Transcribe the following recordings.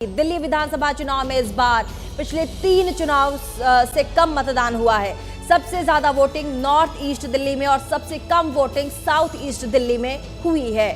दिल्ली विधानसभा चुनाव में इस बार पिछले 3 चुनाव से कम मतदान हुआ है। सबसे ज्यादा वोटिंग नॉर्थ ईस्ट दिल्ली में और सबसे कम वोटिंग साउथ ईस्ट दिल्ली में हुई है।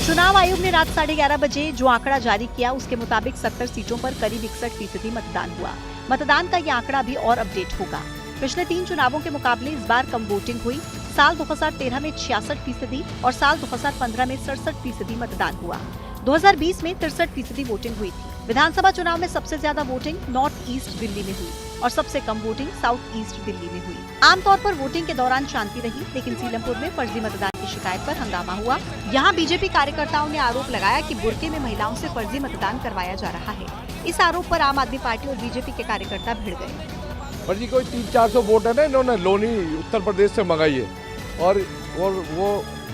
चुनाव आयोग ने रात 11:30 बजे जो आंकड़ा जारी किया उसके मुताबिक 70 सीटों पर करीब 61% मतदान हुआ। मतदान का ये आंकड़ा भी और अपडेट होगा। पिछले 3 चुनावों के मुकाबले इस बार कम वोटिंग हुई। साल 2013 में 66% और साल 2015 में 67% मतदान हुआ। 2020 में 63% वोटिंग हुई थी। विधानसभा चुनाव में सबसे ज्यादा वोटिंग नॉर्थ ईस्ट दिल्ली में हुई और सबसे कम वोटिंग साउथ ईस्ट दिल्ली में हुई। आमतौर पर वोटिंग के दौरान शांति रही, लेकिन सीलमपुर में फर्जी मतदान की शिकायत पर हंगामा हुआ। यहाँ बीजेपी कार्यकर्ताओं ने आरोप लगाया कि बुर्के में महिलाओं से फर्जी मतदान करवाया जा रहा है। इस आरोप पर आम आदमी पार्टी और बीजेपी के कार्यकर्ता भिड़ गए। फर्जी कोई 300-400 वोट है ना, इन्होंने लोनी उत्तर प्रदेश से मंगाई है और वो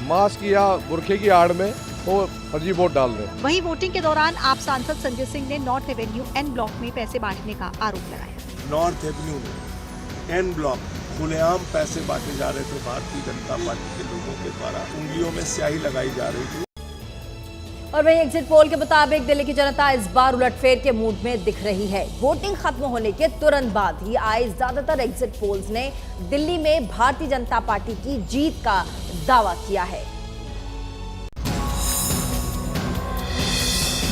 मास्क या बुरखे की आड़ में वो फर्जी वोट डाल रहे हैं। वहीं वोटिंग के दौरान आप सांसद संजय सिंह ने नॉर्थ एवेन्यू एन ब्लॉक में पैसे बांटने का आरोप लगाया। नॉर्थ एवेन्यू में एन ब्लॉक खुलेआम पैसे बांटे जा रहे थे। भारतीय जनता पार्टी के लोगों के द्वारा उंगलियों में स्याही लगाई जा रही थी। और वहीं एग्जिट पोल के मुताबिक दिल्ली की जनता इस बार उलटफेर के मूड में दिख रही है। वोटिंग खत्म होने के तुरंत बाद ही आए ज्यादातर एग्जिट पोल्स ने दिल्ली में भारतीय जनता पार्टी की जीत का दावा किया है।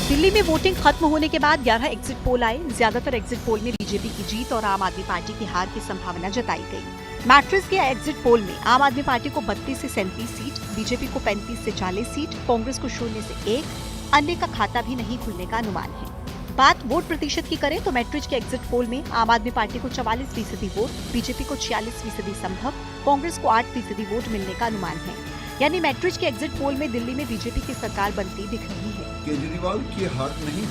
दिल्ली में वोटिंग खत्म होने के बाद 11 एग्जिट पोल आए। ज्यादातर एग्जिट पोल में बीजेपी की जीत और आम आदमी पार्टी की हार की संभावना जताई गई। मैट्रिक्स के एग्जिट पोल में आम आदमी पार्टी को 32 से 37 सीट, बीजेपी को 35 से 40 सीट, कांग्रेस को 0 से 1, अन्य का खाता भी नहीं खुलने का अनुमान है। बात वोट प्रतिशत की करें तो मैट्रिक्स के एग्जिट पोल में आम आदमी पार्टी को 44% वोट, बीजेपी को 46% संभव, कांग्रेस को 8% वोट मिलने का अनुमान है। यानी मैट्रिक्स के एग्जिट पोल में दिल्ली में बीजेपी की सरकार बनती दिख रही है। केजरीवाल की हार नहीं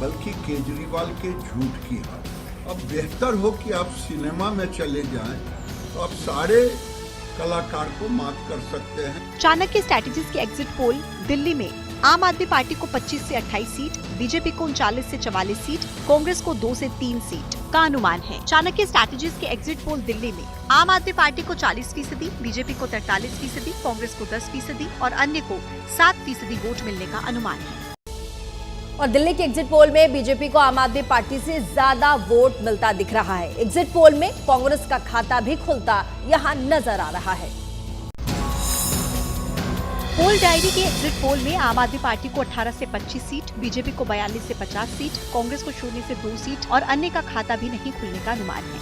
बल्कि केजरीवाल के झूठ की हार। अब बेहतर हो कि आप सिनेमा में चले जाएं तो आप सारे कलाकार को मात कर सकते हैं। चाणक्य स्ट्रैटेजीज के एग्जिट पोल दिल्ली में आम आदमी पार्टी को 25 से 28 सीट, बीजेपी को 39 से 44 सीट, कांग्रेस को 2 से 3 सीट का अनुमान है। चाणक्य स्ट्रैटेजीज के एग्जिट पोल दिल्ली में आम आदमी पार्टी को 40%, बीजेपी को 43%, कांग्रेस को 10% और अन्य को 7% वोट मिलने का अनुमान है। और दिल्ली के एग्जिट पोल में बीजेपी को आम आदमी पार्टी से ज्यादा वोट मिलता दिख रहा है। एग्जिट पोल में कांग्रेस का खाता भी खुलता यहाँ नजर आ रहा है। पोल डायरी के एग्जिट पोल में आम आदमी पार्टी को 18 से 25 सीट, बीजेपी को 42 से 50 सीट, कांग्रेस को 0 से 2 सीट और अन्य का खाता भी नहीं खुलने का अनुमान है।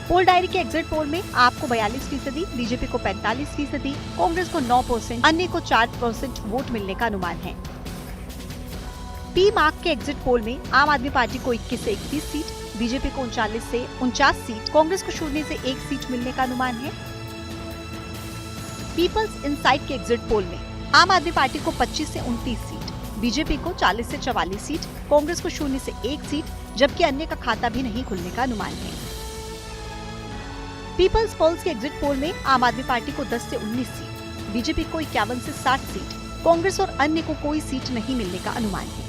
पोल डायरी के एग्जिट पोल में आपको 42%, बीजेपी को 45%, कांग्रेस को 9%, अन्य को 4% वोट मिलने का अनुमान है। पी मार्क के एग्जिट पोल में आम आदमी पार्टी को 21 से 31 सीट, बीजेपी को 39 से 49 सीट, कांग्रेस को 0 से 1 सीट मिलने का अनुमान है। पीपल्स इनसाइट के एग्जिट पोल में आम आदमी पार्टी को 25 से 29 सीट, बीजेपी को 40 से 44 सीट, कांग्रेस को 0 से 1 सीट, जबकि अन्य का खाता भी नहीं खुलने का अनुमान है। पीपल्स पल्स के एग्जिट पोल में आम आदमी पार्टी को 10 से 19 सीट, बीजेपी को 51 से 60 सीट, कांग्रेस और अन्य को कोई सीट नहीं मिलने का अनुमान है।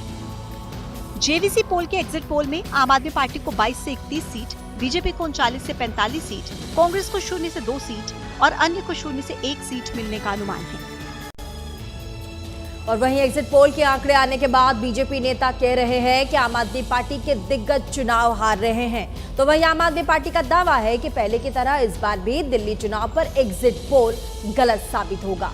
जेवीसी पोल के एग्जिट पोल में आम आदमी पार्टी को 22 से 31 सीट, बीजेपी को 39 से 45 सीट, कांग्रेस को 0 से 2 सीट और अन्य को 0 से 1 सीट मिलने का अनुमान है। और वहीं एग्जिट पोल के आंकड़े आने के बाद बीजेपी नेता कह रहे हैं कि आम आदमी पार्टी के दिग्गज चुनाव हार रहे हैं। तो वहीं आम आदमी पार्टी का दावा है कि पहले की तरह इस बार भी दिल्ली चुनाव पर एग्जिट पोल गलत साबित होगा।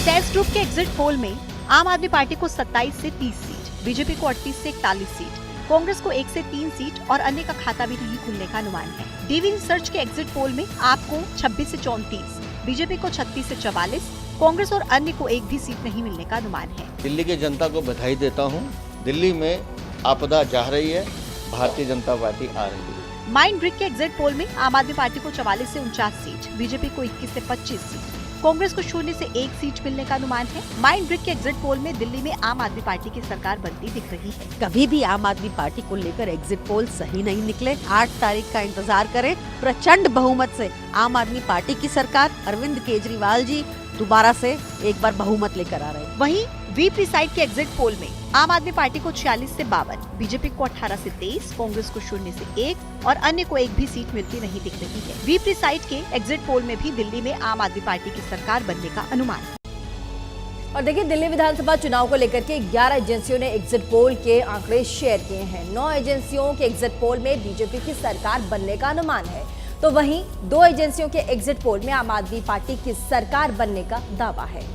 सेल्स ग्रुप के एग्जिट पोल में आम आदमी पार्टी को 27 से 30 सीट, बीजेपी को 38 से 41 सीट, कांग्रेस को 1 से 3 सीट और अन्य का खाता भी नहीं खुलने का अनुमान है। डीवी रिसर्च के एग्जिट पोल में आपको 26 से 34, बीजेपी को 36 से 44, कांग्रेस और अन्य को 1 भी सीट नहीं मिलने का अनुमान है। दिल्ली की जनता को बधाई देता हूँ। दिल्ली में आपदा जा रही है, भारतीय जनता पार्टी आ रही है। माइंड ब्रिक के एग्जिट पोल में आम आदमी पार्टी को 44 से 49 सीट, बीजेपी को 21 से 25 सीट, कांग्रेस को 0 से 1 सीट मिलने का अनुमान है। माइंड ब्रिक के एग्जिट पोल में दिल्ली में आम आदमी पार्टी की सरकार बनती दिख रही है। कभी भी आम आदमी पार्टी को लेकर एग्जिट पोल सही नहीं निकले। 8 तारीख का इंतजार करें। प्रचंड बहुमत से आम आदमी पार्टी की सरकार, अरविंद केजरीवाल जी दोबारा से एक बार बहुमत लेकर आ रहे हैं। वहीं वी प्रिसाइड के एग्जिट पोल में आम आदमी पार्टी को 46 से 52, बीजेपी को 18 से 23, कांग्रेस को 0 से 1 और अन्य को एक भी सीट मिलती नहीं दिख रही है। वी प्रिसाइड के एग्जिट पोल में भी दिल्ली में आम आदमी पार्टी की सरकार बनने का अनुमान है। और देखिए, दिल्ली विधानसभा चुनाव को लेकर के 11 एजेंसियों ने एग्जिट पोल के आंकड़े शेयर किए हैं। 9 एजेंसियों के एग्जिट पोल में बीजेपी की सरकार बनने का अनुमान है, तो वहीं 2 एजेंसियों के एग्जिट पोल में आम आदमी पार्टी की सरकार बनने का दावा है।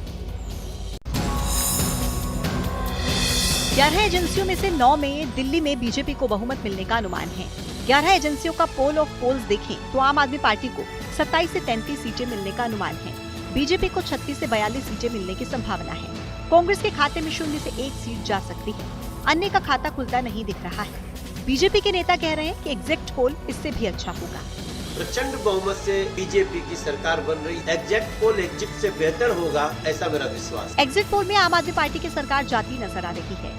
11 एजेंसियों में से 9 में दिल्ली में बीजेपी को बहुमत मिलने का अनुमान है। 11 एजेंसियों का पोल ऑफ पोल्स देखें तो आम आदमी पार्टी को 27 से 33 सीटें मिलने का अनुमान है। बीजेपी को 36 से 42 सीटें मिलने की संभावना है। कांग्रेस के खाते में 0 से 1 सीट जा सकती है। अन्य का खाता खुलता नहीं दिख रहा है। बीजेपी के नेता कह रहे हैं कि एग्जिट पोल इससे भी अच्छा होगा। प्रचंड बहुमत से बीजेपी की सरकार बन रही। एग्जिट पोल एग्जिट से बेहतर होगा, ऐसा मेरा विश्वास। एग्जिट पोल में आम आदमी पार्टी की सरकार जाती नजर आ रही है।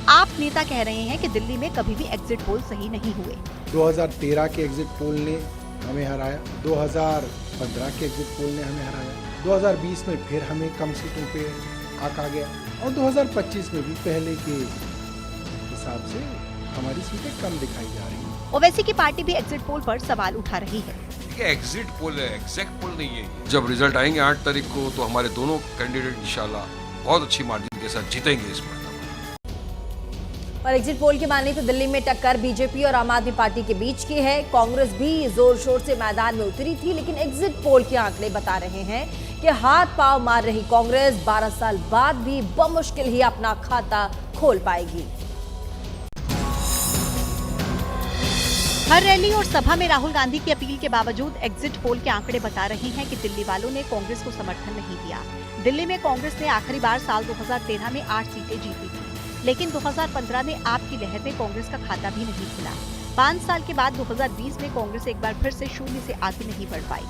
आप नेता कह रहे हैं कि दिल्ली में कभी भी एग्जिट पोल सही नहीं हुए। 2013 के एग्जिट पोल ने हमें हराया, 2015 के एग्जिट पोल ने हमें हराया, 2020 में फिर हमें कम सीटों पे आका गया और 2025 में भी पहले के हिसाब से हमारी सीटें कम दिखाई जा रही हैं। ओवैसी की पार्टी भी एग्जिट पोल पर सवाल उठा रही है। ये एग्जिट पोल है, एग्जैक्ट पोल नहीं है। जब रिजल्ट आएंगे 8 तारीख को तो हमारे दोनों कैंडिडेट इंशाल्लाह बहुत अच्छी मार्जिन के साथ जीतेंगे इस बार। और एग्जिट पोल की माने तो दिल्ली में टक्कर बीजेपी और आम आदमी पार्टी के बीच की है। कांग्रेस भी जोर शोर से मैदान में उतरी थी, लेकिन एग्जिट पोल के आंकड़े बता रहे हैं कि हाथ पांव मार रही कांग्रेस 12 साल बाद भी बमुश्किल ही अपना खाता खोल पाएगी। हर रैली और सभा में राहुल गांधी की अपील के बावजूद एग्जिट पोल के आंकड़े बता रहे हैं कि दिल्ली वालों ने कांग्रेस को समर्थन नहीं दिया। दिल्ली में कांग्रेस ने आखिरी बार साल 2013 में 8 सीटें जीती थी, लेकिन 2015 में आपकी लहर में कांग्रेस का खाता भी नहीं खुला। 5 साल के बाद 2020 में कांग्रेस एक बार फिर से 0 से आगे नहीं बढ़ पाई।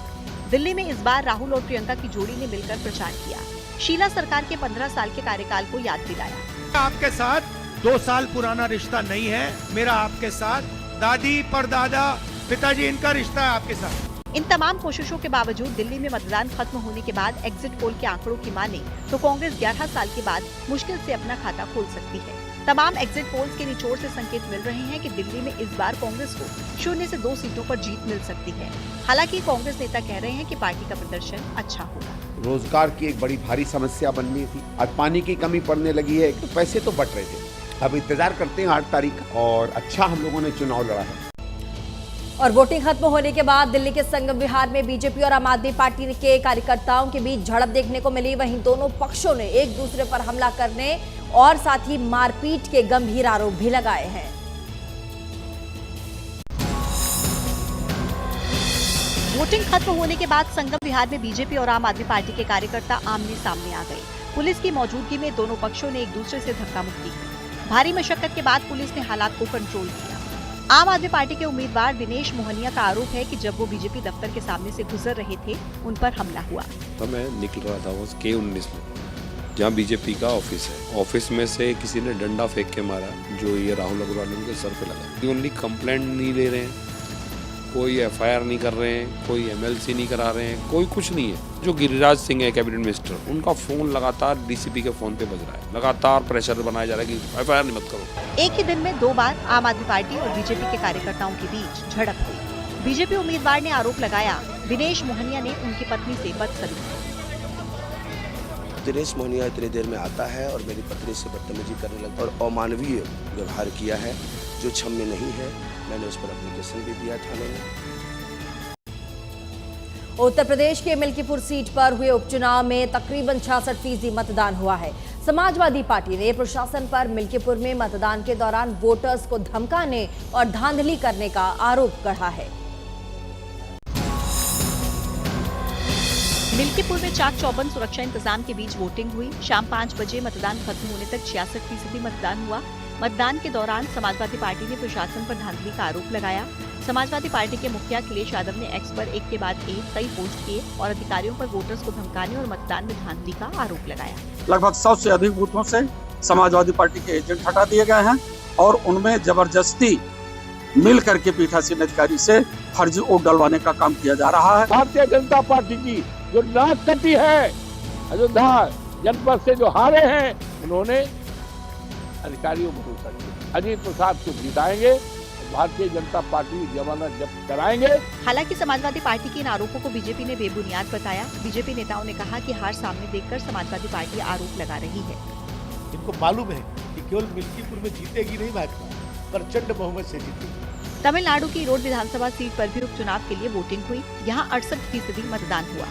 दिल्ली में इस बार राहुल और प्रियंका की जोड़ी ने मिलकर प्रचार किया। शीला सरकार के 15 साल के कार्यकाल को याद दिलाया। आपके साथ 2 साल पुराना रिश्ता नहीं है मेरा, आपके साथ दादी परदादा पिताजी इनका रिश्ता है आपके साथ। इन तमाम कोशिशों के बावजूद दिल्ली में मतदान खत्म होने के बाद एग्जिट पोल के आंकड़ों की माने तो कांग्रेस 11 साल के बाद मुश्किल से अपना खाता खोल सकती है। तमाम एग्जिट पोल्स के निचोड़ से संकेत मिल रहे हैं कि दिल्ली में इस बार कांग्रेस को 0 से 2 सीटों पर जीत मिल सकती है। हालांकि कांग्रेस नेता कह रहे हैं कि पार्टी का प्रदर्शन अच्छा होगा। रोजगार की एक बड़ी भारी समस्या बननी थी, आज पानी की कमी पड़ने लगी है, तो पैसे तो बट रहे थे। अब इंतजार करते हैं 8 तारीख और अच्छा हम लोगों ने चुनाव लड़ा है। और वोटिंग खत्म होने के बाद दिल्ली के संगम विहार में बीजेपी और आम आदमी पार्टी के कार्यकर्ताओं के बीच झड़प देखने को मिली। वहीं दोनों पक्षों ने एक दूसरे पर हमला करने और साथ ही मारपीट के गंभीर आरोप भी लगाए हैं। वोटिंग खत्म होने के बाद संगम विहार में बीजेपी और आम आदमी पार्टी के कार्यकर्ता आमने सामने आ गए। पुलिस की मौजूदगी में दोनों पक्षों ने एक दूसरे से धक्का मुक्की की। भारी मशक्कत के बाद पुलिस ने हालात को कंट्रोल किया। आम आदमी पार्टी के उम्मीदवार दिनेश मोहनिया का आरोप है कि जब वो बीजेपी दफ्तर के सामने से गुजर रहे थे, उन पर हमला हुआ। तो मैं निकल रहा था उस K19 में, जहाँ बीजेपी का ऑफिस है। ऑफिस में से किसी ने डंडा फेंक के मारा, जो ये राहुल अग्रवाल उनके सर पे लगा। ओनली कंप्लेंट नहीं ले रहे हैं, कोई FIR नहीं कर रहे हैं, कोई MLC नहीं करा रहे हैं, कोई कुछ नहीं है। जो गिरिराज सिंह है कैबिनेट मिनिस्टर, उनका फोन लगातार DCP के फोन पे बज रहा है। लगातार प्रेशर बनाया जा रहा है कि FIR नहीं मत करो। एक ही दिन में 2 बार आम आदमी पार्टी और बीजेपी के कार्यकर्ताओं के बीच झड़प हुई। बीजेपी उम्मीदवार ने आरोप लगाया दिनेश मोहनिया ने उनकी पत्नी से बदसलूकी। दिनेश मोहनिया इतनी देर में आता है और मेरी पत्नी से बदतमीजी करने लगा और अमानवीय व्यवहार किया है, जो क्षम्य नहीं है। मैंने उस पर एप्लीकेशन भी दिया थाने में। उत्तर प्रदेश के मिल्कीपुर सीट पर हुए उपचुनाव में तकरीबन 66% मतदान हुआ है। समाजवादी पार्टी ने प्रशासन पर मिल्कीपुर में मतदान के दौरान वोटर्स को धमकाने और धांधली करने का आरोप गढ़ा है। मिल्कीपुर में चाक चौबंद सुरक्षा इंतजाम के बीच वोटिंग हुई। शाम 5 बजे मतदान खत्म होने तक 66% मतदान हुआ। मतदान के दौरान समाजवादी पार्टी ने प्रशासन पर धांधली का आरोप लगाया। समाजवादी पार्टी के मुखिया अखिलेश यादव ने एक्स पर एक के बाद एक कई पोस्ट किए और अधिकारियों पर वोटर्स को धमकाने और मतदान में धांधली का आरोप लगाया। लगभग 100 से अधिक बूथों से समाजवादी पार्टी के एजेंट हटा दिए गए हैं और उनमें जबरदस्ती मिल करके पीठासीन अधिकारी से फर्जी वोट डलवाने का काम किया जा रहा है। भारतीय जनता पार्टी की जो नाक कटी है, अयोध्या जनपद से जो हारे हैं, उन्होंने अधिकारियों को भरोसा किया। अजीत प्रसाद को जिताएंगे, भारतीय जनता पार्टी जमानत जब्त कराएंगे। हालांकि समाजवादी पार्टी के इन आरोपों को बीजेपी ने बेबुनियाद बताया। बीजेपी नेताओं ने कहा कि हार सामने देखकर समाजवादी पार्टी आरोप लगा रही है। इनको मालूम है कि केवल मिल्कीपुर में जीतेगी नहीं भाजपा, प्रचंड बहुमत से जीतेगी। तमिलनाडु की रोड विधानसभा सीट पर भी उपचुनाव के लिए वोटिंग हुई। यहाँ 68% मतदान हुआ।